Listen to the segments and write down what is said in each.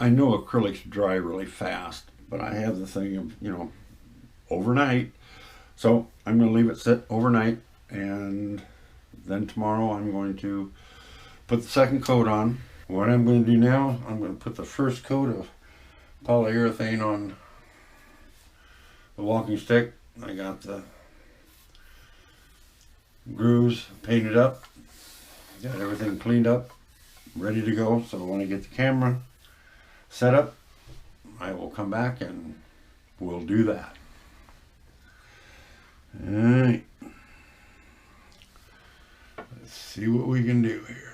I know acrylics dry really fast, but I have the thing of, overnight. So I'm going to leave it sit overnight, and then tomorrow I'm going to put the second coat on. What I'm going to do now, I'm going to put the first coat of polyurethane on the walking stick. I got the grooves painted up, got everything cleaned up, ready to go. So when I get the camera set up, I will come back and we'll do that. Alright, let's see what we can do here.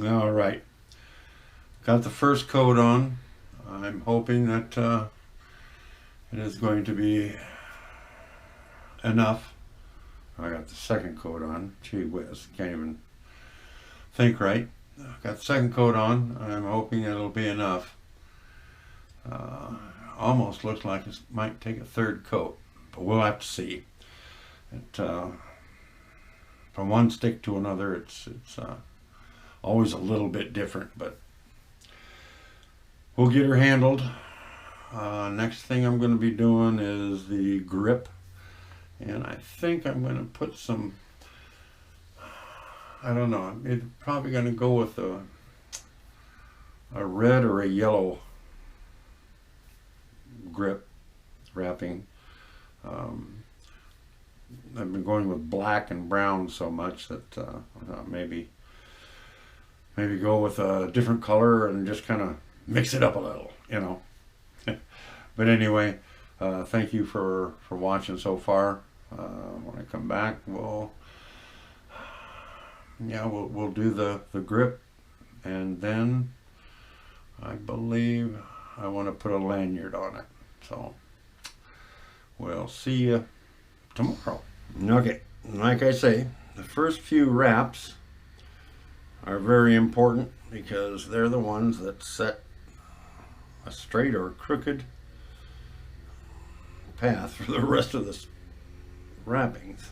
All right, got the first coat on. I'm hoping that it is going to be enough. I got the second coat on. Gee whiz, can't even think right. Got the second coat on. I'm hoping it'll be enough. Almost looks like it might take a third coat, but we'll have to see. From one stick to another, it's always a little bit different, but we'll get her handled. Next thing I'm going to be doing is the grip, and I think I'm going to put some, I don't know, I'm probably going to go with a red or a yellow grip wrapping. I've been going with black and brown so much that I thought maybe go with a different color and just kind of mix it up a little, But anyway, thank you for watching so far. When I come back, we'll yeah, we'll do the grip, and then I believe I want to put a lanyard on it. So we'll see you tomorrow. Okay, like I say, the first few wraps are very important because they're the ones that set a straight or crooked path for the rest of the wrappings.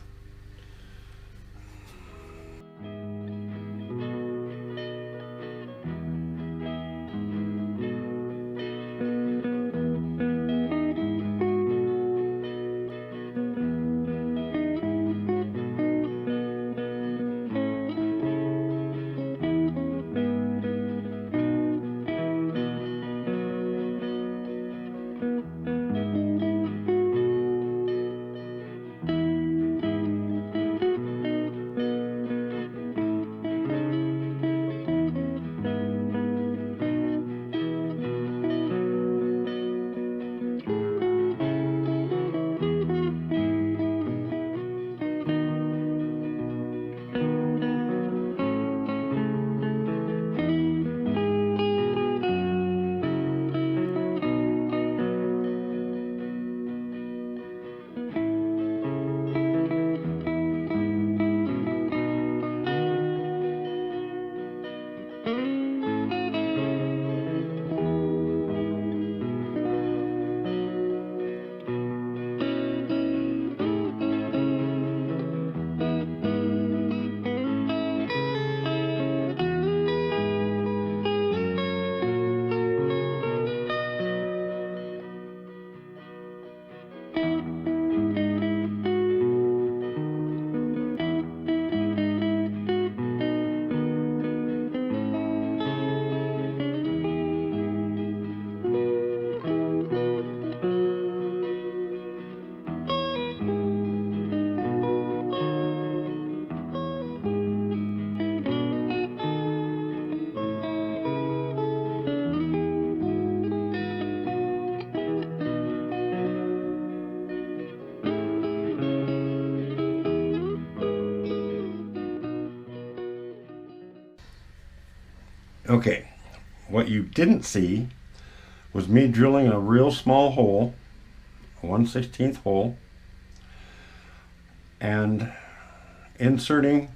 Okay, what you didn't see was me drilling a real small hole, a 1/16 hole, and inserting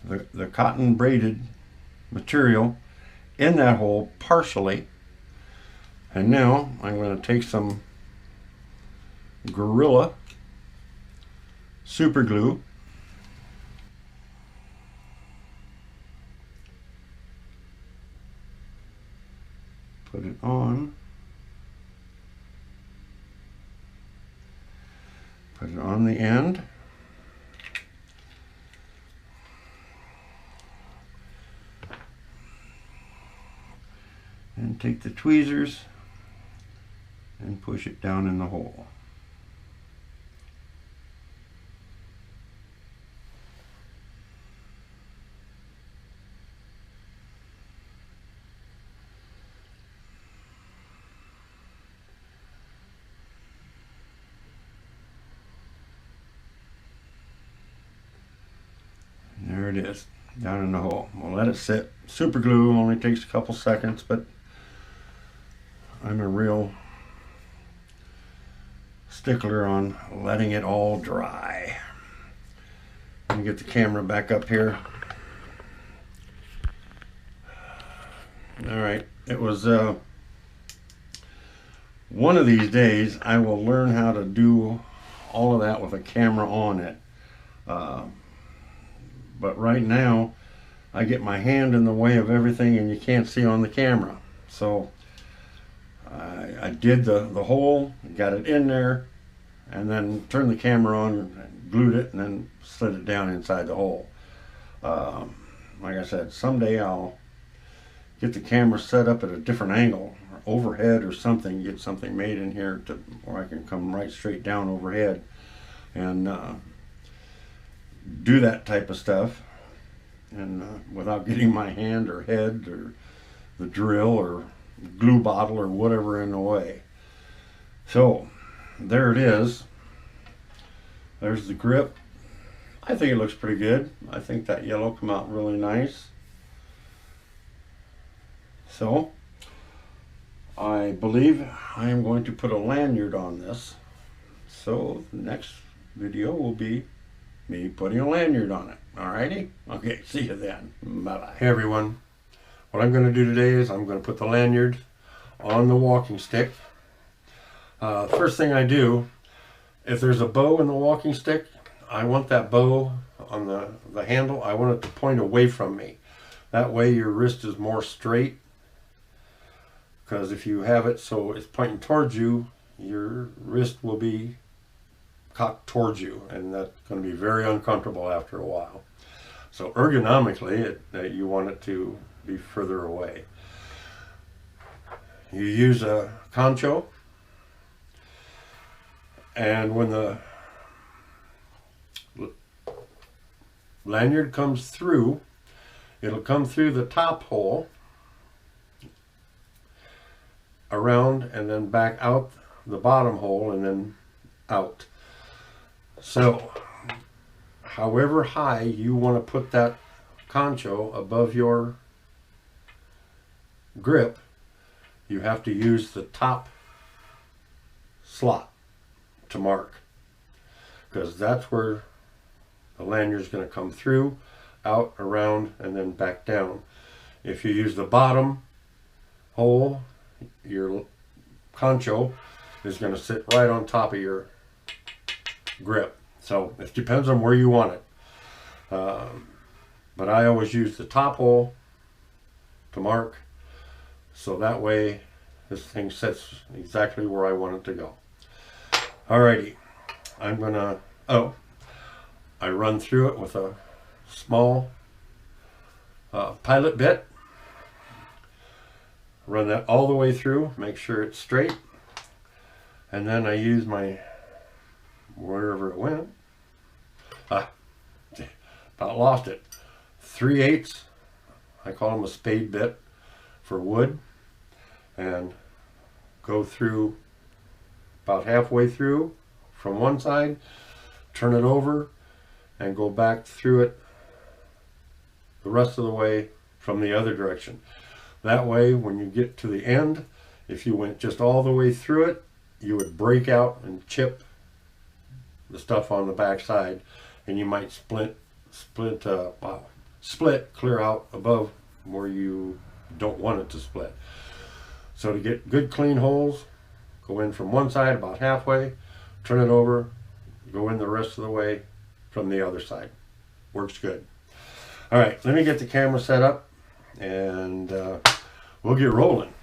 the cotton braided material in that hole partially. And now I'm going to take some Gorilla super glue, put it on, put it on the end, and take the tweezers and push it down in the hole. There it is, down in the hole. We'll let it sit. Super glue only takes a couple seconds, but I'm a real stickler on letting it all dry. Let me get the camera back up here. All right, it was one of these days I will learn how to do all of that with a camera on it. But right now I get my hand in the way of everything and you can't see on the camera. So I did the hole, got it in there, and then turned the camera on, and glued it, and then slid it down inside the hole. Like I said, someday I'll get the camera set up at a different angle, or overhead or something, get something made in here to where I can come right straight down overhead and do that type of stuff, and without getting my hand or head or the drill or glue bottle or whatever in the way. So there it is. There's the grip. I think it looks pretty good. I think that yellow come out really nice. So I believe I am going to put a lanyard on this. So the next video will be me putting a lanyard on it. Alrighty? Okay, see you then. Bye-bye. Hey everyone. What I'm going to do today is I'm going to put the lanyard on the walking stick. First thing I do, if there's a bow in the walking stick, I want that bow on the handle, I want it to point away from me. That way your wrist is more straight. Because if you have it so it's pointing towards you, your wrist will be cocked towards you, and that's going to be very uncomfortable after a while. So ergonomically, you want it to be further away. You use a concho, and when the lanyard comes through, it'll come through the top hole, around, and then back out the bottom hole, and then out. So however high you want to put that concho above your grip, you have to use the top slot to mark, because that's where the lanyard is going to come through, out, around, and then back down. If you use the bottom hole, your concho is going to sit right on top of your grip. So it depends on where you want it. But I always use the top hole to mark, so that way this thing sits exactly where I want it to go. Alrighty, I'm gonna, I run through it with a small pilot bit. Run that all the way through, make sure it's straight, and then I use my, wherever it went, about lost it, 3/8, I call them a spade bit for wood, and go through about halfway through from one side, turn it over, and go back through it the rest of the way from the other direction. That way, when you get to the end, if you went just all the way through it, you would break out and chip the stuff on the back side, and you might split clear out above where you don't want it to split. So to get good clean holes, go in from one side about halfway, turn it over, go in the rest of the way from the other side. Works good. All right, let me get the camera set up, and we'll get rolling.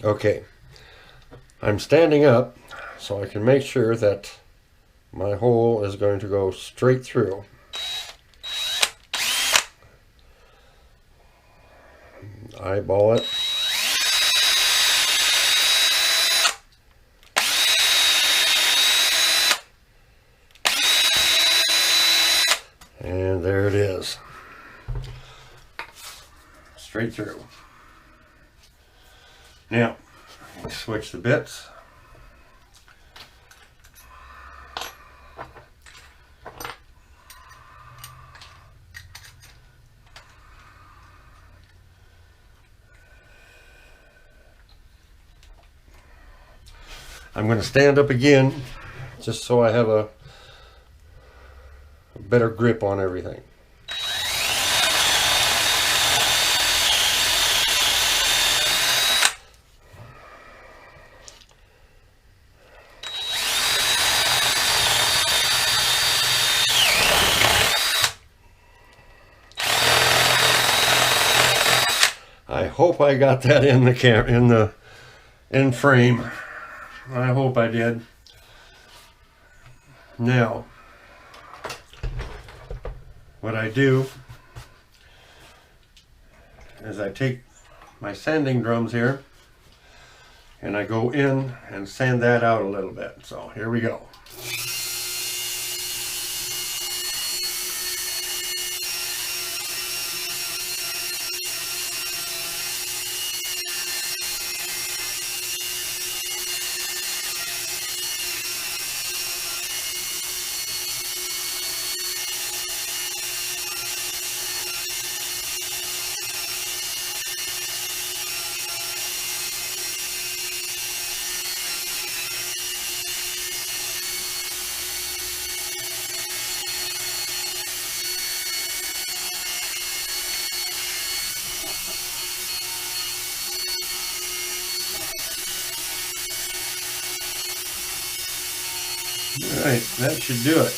Okay, I'm standing up so I can make sure that my hole is going to go straight through. Eyeball it. And there it is. Straight through. Now, switch the bits. I'm going to stand up again just so I have a better grip on everything. I hope I got that in the in frame. I hope I did. Now, what I do is I take my sanding drums here and I go in and sand that out a little bit. So here we go. All right, that should do it.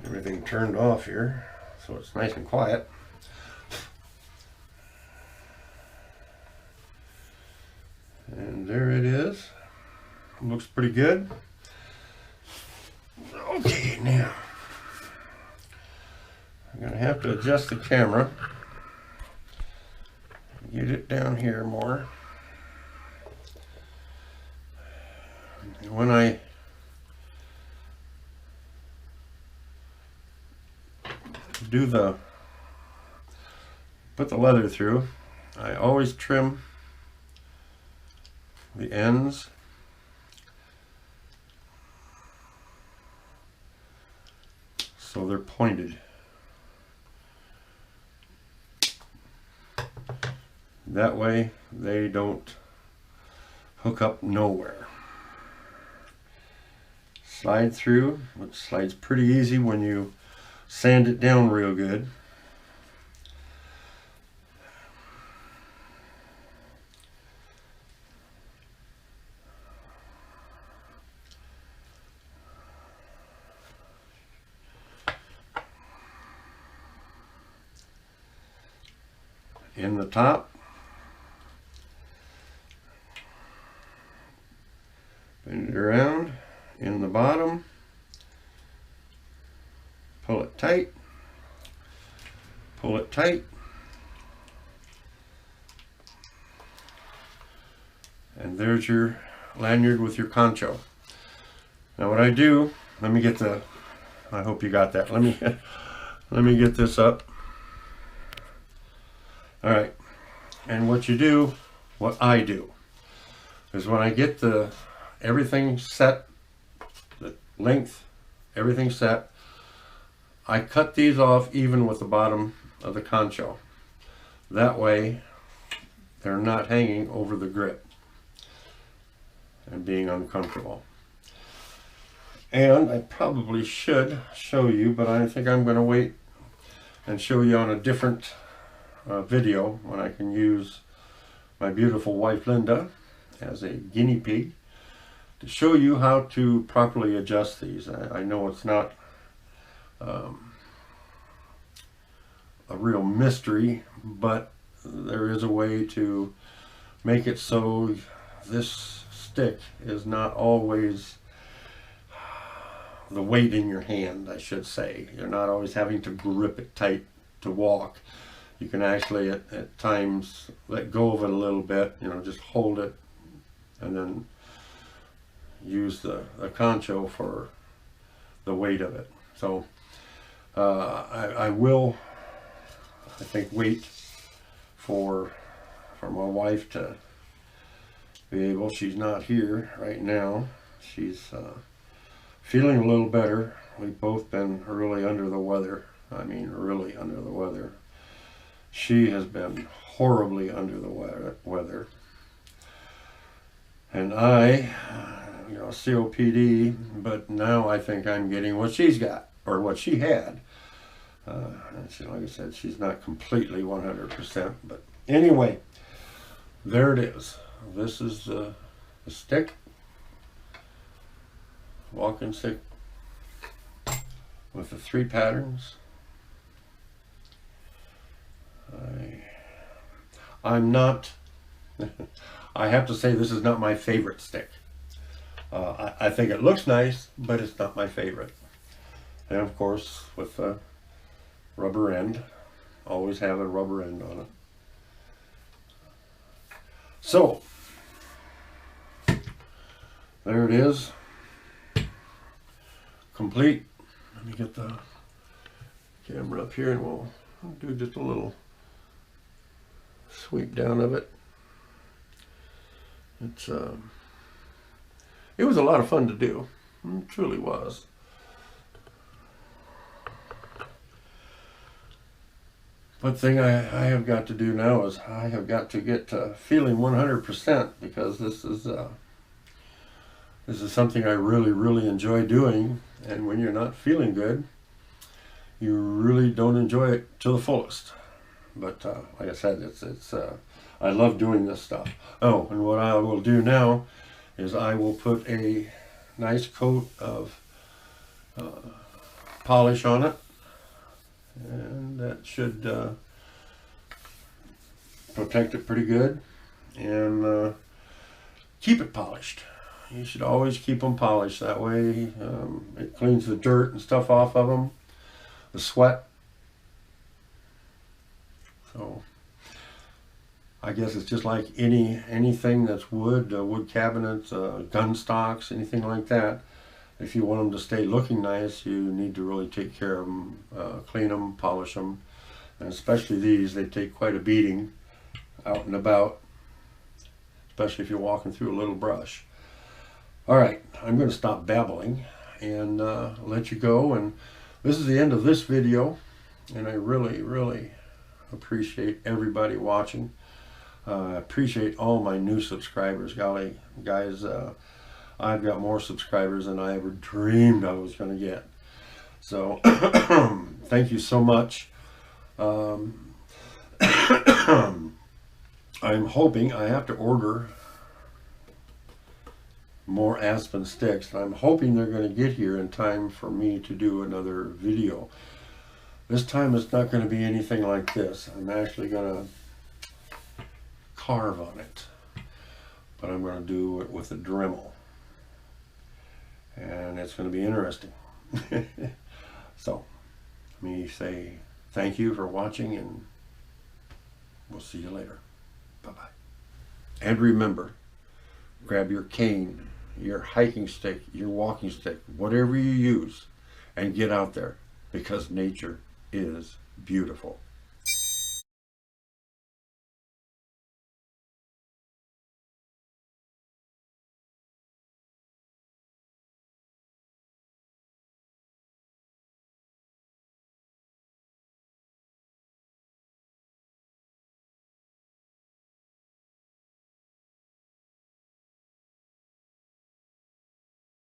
Everything turned off here, so it's nice and quiet. And there it is. Looks pretty good. Okay, now I'm going to have to adjust the camera. Get it down here more. And when I put the leather through, I always trim the ends so they're pointed. That way they don't hook up nowhere. Slide through, which slides pretty easy when you sand it down real good. In the top, bend it around. In the bottom, pull it tight, pull it tight, and there's your lanyard with your concho. Now what I do, let me get the, I hope you got that. Let me get this up. All right, and what you do, what I do, is when I get the everything set, the length, everything set, I cut these off even with the bottom of the concho. That way they're not hanging over the grip and being uncomfortable. And I probably should show you, but I think I'm going to wait and show you on a different video when I can use my beautiful wife Linda as a guinea pig to show you how to properly adjust these. I know it's not a real mystery, but there is a way to make it so this stick is not always the weight in your hand, I should say. You're not always having to grip it tight to walk. You can actually at times let go of it a little bit, you know, just hold it and then use the concho for the weight of it. So I will, I think, wait for my wife to be able, she's not here right now. She's feeling a little better. We've both been really under the weather. I mean, really under the weather. She has been horribly under the weather. And I, you know, COPD, but now I think I'm getting what she's got, or what she had. And she, like I said, she's not completely 100%, but anyway, there it is. This is the stick, walking stick with the 3 patterns. I'm not, I have to say this is not my favorite stick. I think it looks nice, but it's not my favorite. And of course, with the rubber end, always have a rubber end on it. So, there it is, complete. Let me get the camera up here and we'll do just a little sweep down of it. It's it was a lot of fun to do. It truly was. One thing I have got to do now is I have got to get to feeling 100%, because this is something I really enjoy doing, and when you're not feeling good, you really don't enjoy it to the fullest. But like I said, it's I love doing this stuff. Oh, and what I will do now is I will put a nice coat of polish on it, and that should protect it pretty good, and keep it polished. You should always keep them polished. That way it cleans the dirt and stuff off of them, the sweat. So I guess it's just like anything that's wood, wood cabinets, gun stocks, anything like that. If you want them to stay looking nice, you need to really take care of them, clean them, polish them. And especially these, they take quite a beating out and about, especially if you're walking through a little brush. All right, I'm going to stop babbling and let you go. And this is the end of this video, and I really appreciate everybody watching. I appreciate all my new subscribers. Golly, guys, I've got more subscribers than I ever dreamed I was going to get. So thank you so much. I'm hoping I have to order more aspen sticks. I'm hoping they're going to get here in time for me to do another video. This time it's not going to be anything like this. I'm actually going to carve on it, but I'm going to do it with a Dremel, and it's going to be interesting. So let me say thank you for watching, and we'll see you later. Bye-bye. And remember, grab your cane, your hiking stick, your walking stick, whatever you use, and get out there, because nature is beautiful.